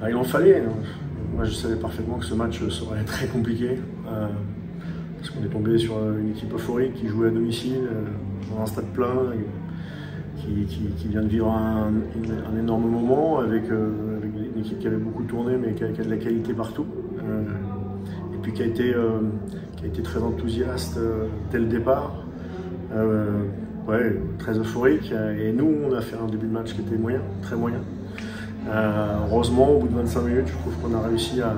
Il en fallait. Moi, je savais parfaitement que ce match serait très compliqué. Parce qu'on est tombé sur une équipe euphorique qui jouait à domicile, dans un stade plein, qui vient de vivre un énorme moment avec une équipe qui avait beaucoup tourné mais qui a de la qualité partout. Et puis qui a été très enthousiaste dès le départ. Ouais, très euphorique. Et nous, on a fait un début de match qui était moyen, très moyen. Heureusement, au bout de 25 minutes, je trouve qu'on a réussi à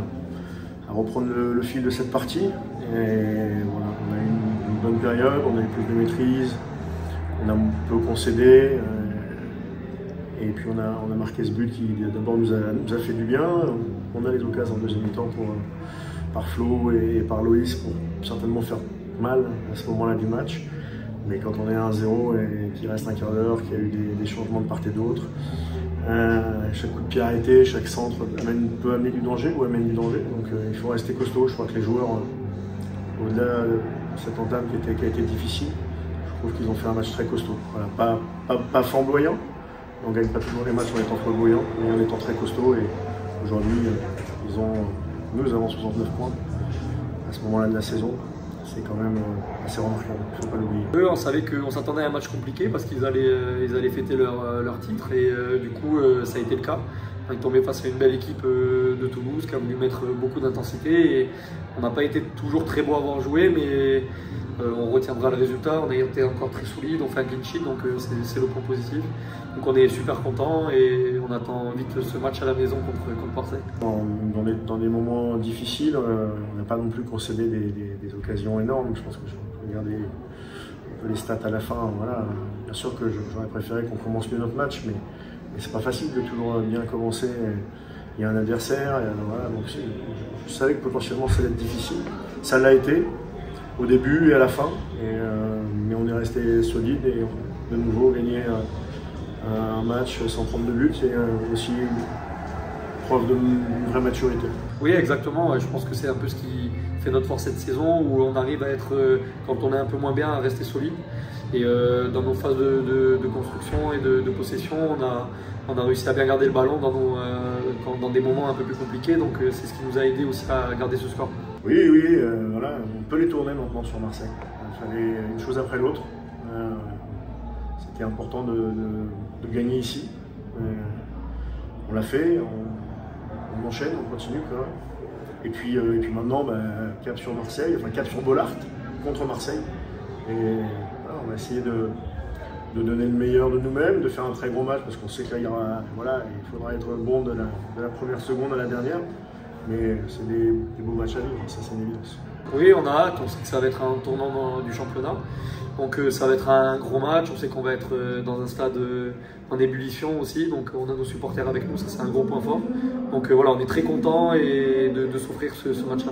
reprendre le fil de cette partie. Et voilà, on a eu une bonne période, on a eu plus de maîtrise, on a un peu concédé. Et puis on a marqué ce but qui d'abord nous a fait du bien. On a les occasions en deuxième mi-temps par Flo et par Loïs pour certainement faire mal à ce moment-là du match. Mais quand on est à 1-0 et qu'il reste un quart d'heure, qu'il y a eu des changements de part et d'autre, chaque coup de pied arrêté, chaque centre peut amener du danger ou amène du danger. Donc il faut rester costaud. Je crois que les joueurs, au-delà de cette entame qui a été difficile, je trouve qu'ils ont fait un match très costaud. Voilà, pas flamboyant. On ne gagne pas toujours les matchs en étant flamboyant, mais en étant très costaud. Et aujourd'hui, nous avons 69 points à ce moment-là de la saison. C'est quand même assez remarquable, il ne faut pas l'oublier. Eux, on savait qu'on s'attendait à un match compliqué parce qu'ils allaient fêter leur titre et du coup ça a été le cas. On est tombé face à une belle équipe de Toulouse qui a voulu mettre beaucoup d'intensité et on n'a pas été toujours très beau à avoir joué, mais on retiendra le résultat. On a été encore très solide, on fait un clean sheet, donc c'est le point positif. Donc on est super content et on attend vite ce match à la maison contre Marseille. Dans des moments difficiles, on n'a pas non plus concédé des occasions énormes. Je pense que je vais regarder un peu les stats à la fin. Voilà. Bien sûr que j'aurais préféré qu'on commence mieux notre match, mais c'est pas facile de toujours bien commencer. Il y a un adversaire, voilà, donc je savais que potentiellement ça allait être difficile. Ça l'a été au début et à la fin, mais on est resté solide et de nouveau gagner un match sans prendre de but, c'est aussi une preuve d'une vraie maturité. Oui, exactement. Je pense que c'est un peu ce qui fait notre force cette saison, où on arrive à être, quand on est un peu moins bien, à rester solide. Et dans nos phases de construction et de possession, on a réussi à bien garder le ballon dans des moments un peu plus compliqués. Donc c'est ce qui nous a aidé aussi à garder ce score. Oui, voilà, on peut les tourner maintenant sur Marseille. Il fallait une chose après l'autre. C'était important de gagner ici. On l'a fait, on enchaîne, on continue quoi. Et puis maintenant, cap sur Marseille, enfin cap sur Bollaert contre Marseille. Et voilà, on va essayer de donner le meilleur de nous-mêmes, de faire un très gros match parce qu'on sait qu'il y aura, voilà, il faudra être bon de la première seconde à la dernière. Mais c'est des beaux matchs à vivre, ça c'est une évidence. Oui, on a hâte, on sait que ça va être un tournant du championnat. Donc ça va être un gros match, on sait qu'on va être dans un stade en ébullition aussi, donc on a nos supporters avec nous, ça c'est un gros point fort. Donc voilà, on est très contents de s'offrir ce match-là.